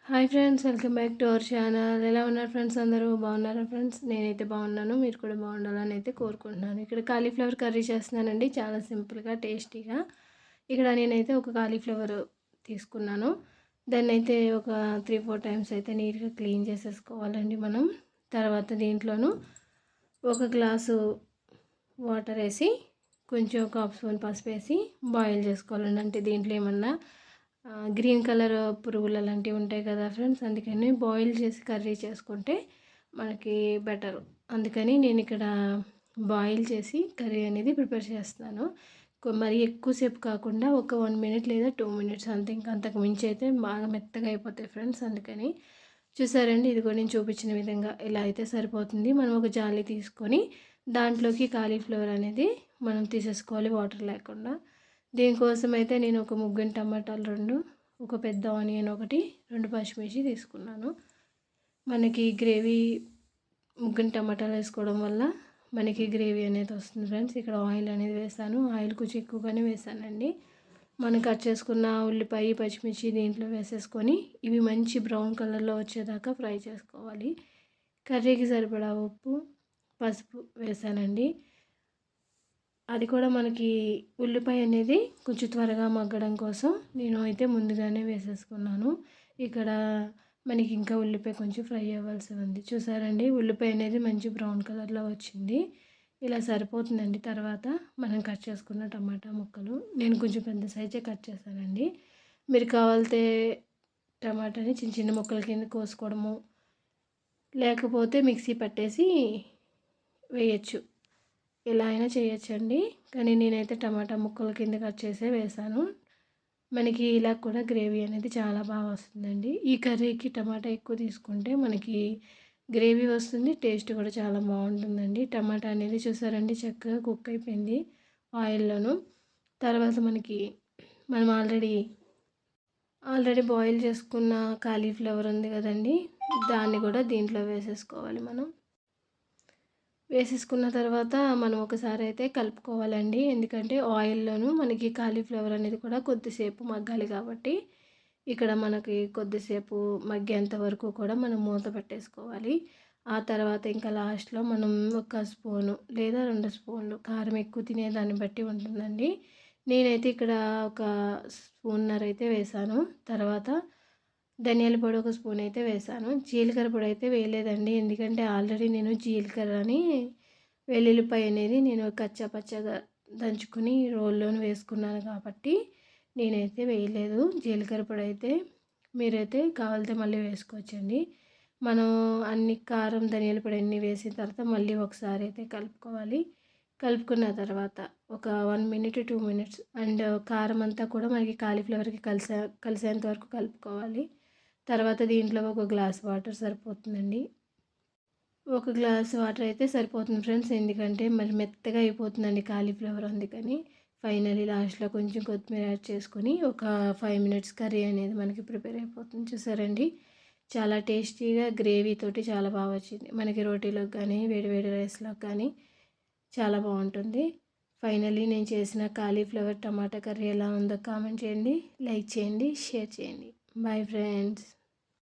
Hi friends, welcome back to our channel. ఎలా ఉన్నారు friends? అందరూ బాగున్నారా ఫ్రెండ్స్? నేనైతే బాగున్నాను, మీరు కూడా బాగుండాలని అయితే కోరుకుంటున్నాను. ఇక్కడ కాలీఫ్లవర్ కర్రీ చేస్తున్నానండి, చాలా సింపుల్గా టేస్టీగా. ఇక్కడ నేనైతే ఒక కాలీఫ్లవర్ తీసుకున్నాను. దాన్ని అయితే ఒక 3-4 టైమ్స్ అయితే నీట్గా క్లీన్ చేసేసుకోవాలండి మనం. తర్వాత దీంట్లోనూ ఒక గ్లాసు వాటర్ వేసి కొంచెం ఒక హాఫ్ స్పూన్ పసుపు వేసి బాయిల్ చేసుకోవాలండి. అంటే దీంట్లో ఏమన్నా గ్రీన్ కలర్ పురుగులు అలాంటివి ఉంటాయి కదా ఫ్రెండ్స్, అందుకని బాయిల్ చేసి కర్రీ చేసుకుంటే మనకి బెటర్. అందుకని నేను ఇక్కడ బాయిల్ చేసి కర్రీ అనేది ప్రిపేర్ చేస్తున్నాను. మరి ఎక్కువసేపు కాకుండా ఒక 1 మినిట్ లేదా 2 మినిట్స్ అంతే, ఇంకా అంతకు మించి అయితే బాగా మెత్తగా అయిపోతాయి ఫ్రెండ్స్. అందుకని చూసారండి, ఇదిగో నేను చూపించిన విధంగా ఇలా అయితే సరిపోతుంది. మనం ఒక జాలి తీసుకొని దాంట్లోకి కాలీఫ్లవర్ అనేది మనం తీసేసుకోవాలి వాటర్ లేకుండా. దీనికోసం అయితే నేను ఒక ముగ్గురు టమాటాలు 2, ఒక పెద్ద ఆనియన్ 1, 2 పచ్చిమిర్చి తీసుకున్నాను. మనకి గ్రేవీ ముగ్గురు టమాటాలు వేసుకోవడం వల్ల మనకి గ్రేవీ అనేది వస్తుంది ఫ్రెండ్స్. ఇక్కడ ఆయిల్ అనేది వేసాను, ఆయిల్ కొంచెం ఎక్కువగానే వేసానండి. మనం కట్ చేసుకున్న ఉల్లిపాయ పచ్చిమిర్చి దీంట్లో వేసేసుకొని ఇవి మంచి బ్రౌన్ కలర్లో వచ్చేదాకా ఫ్రై చేసుకోవాలి. కర్రీకి సరిపడా ఉప్పు పసుపు వేసానండి. అది కూడా మనకి ఉల్లిపాయ అనేది కొంచెం త్వరగా మగ్గడం కోసం నేను అయితే ముందుగానే వేసేసుకున్నాను. ఇక్కడ మనకి ఇంకా ఉల్లిపాయ కొంచెం ఫ్రై అవ్వాల్సి ఉంది. చూసారండి, ఉల్లిపాయ అనేది మంచి బ్రౌన్ కలర్లో వచ్చింది. ఇలా సరిపోతుందండి. తర్వాత మనం కట్ చేసుకున్న టమాటా ముక్కలు నేను కొంచెం పెద్ద సైజే కట్ చేశానండి. మీరు కావాలితే టమాటాని చిన్న చిన్న ముక్కల కింద కోసుకోవడము, లేకపోతే మిక్సీ పట్టేసి వేయచ్చు, ఎలా అయినా చేయొచ్చండి. కానీ నేనైతే టమాటా ముక్కల కింద కట్ చేసే వేసాను. మనకి ఇలా కూడా గ్రేవీ అనేది చాలా బాగా వస్తుందండి. ఈ కర్రీకి టమాటా ఎక్కువ తీసుకుంటే మనకి గ్రేవీ వస్తుంది, టేస్ట్ కూడా చాలా బాగుంటుందండి. టమాటా అనేది చూసారండి చక్కగా కుక్ అయిపోయింది ఆయిల్లోను. తర్వాత మనం ఆల్రెడీ బాయిల్ చేసుకున్న కాలీఫ్లవర్ ఉంది కదండి, దాన్ని కూడా దీంట్లో వేసేసుకోవాలి. వేసేసుకున్న తర్వాత మనం ఒకసారి అయితే కలుపుకోవాలండి. ఎందుకంటే ఆయిల్లోనూ మనకి కాలీఫ్లవర్ అనేది కూడా కొద్దిసేపు మగ్గాలి కాబట్టి ఇక్కడ మనకి కొద్దిసేపు మగ్గేంత వరకు కూడా మనం మూత పెట్టేసుకోవాలి. ఆ తర్వాత ఇంకా లాస్ట్లో మనం ఒక స్పూను లేదా 2 స్పూన్లు కారం ఎక్కువ తినేదాన్ని బట్టి ఉంటుందండి. నేనైతే ఇక్కడ ఒక స్పూన్నర అయితే వేసాను. తర్వాత ధనియాల పొడి ఒక స్పూన్ అయితే వేసాను. జీలకర్ర పొడి అయితే వేయలేదండి, ఎందుకంటే ఆల్రెడీ నేను జీలకర్రని వెల్లుల్లిపాయ అనేది నేను కచ్చా పచ్చగా దంచుకుని రోల్లోనే వేసుకున్నాను కాబట్టి నేనైతే వేయలేదు. జీలకర్ర పొడి అయితే మీరైతే కావాలితే మళ్ళీ వేసుకోవచ్చండి. మనం అన్ని కారం ధనియాల పొడి అన్నీ వేసిన తర్వాత మళ్ళీ ఒకసారి అయితే కలుపుకోవాలి. కలుపుకున్న తర్వాత ఒక 1 మినిట్ 2 మినిట్స్ అండ్ కారం అంతా కూడా మనకి కాలీఫ్లవర్కి కలిసేంత వరకు కలుపుకోవాలి. తర్వాత దీంట్లో ఒక గ్లాస్ వాటర్ సరిపోతుందండి. ఒక గ్లాస్ వాటర్ అయితే సరిపోతుంది ఫ్రెండ్స్, ఎందుకంటే మరి మెత్తగా అయిపోతుందండి కాలీఫ్లవర్. అందుకని ఫైనలీ లాస్ట్లో కొంచెం కొత్తిమీర యాడ్ చేసుకొని ఒక 5 మినిట్స్ కర్రీ అనేది మనకి ప్రిపేర్ అయిపోతుంది. చూసారండి, చాలా టేస్టీగా గ్రేవీ తోటి చాలా బాగా వచ్చింది. మనకి రోటీలోకి కానీ వేడి వేడి రైస్లోకి కానీ చాలా బాగుంటుంది. ఫైనలీ నేను చేసిన కాలీఫ్లవర్ టమాటా కర్రీ ఎలా ఉందో కామెంట్ చేయండి, లైక్ చేయండి, షేర్ చేయండి. Bye friends.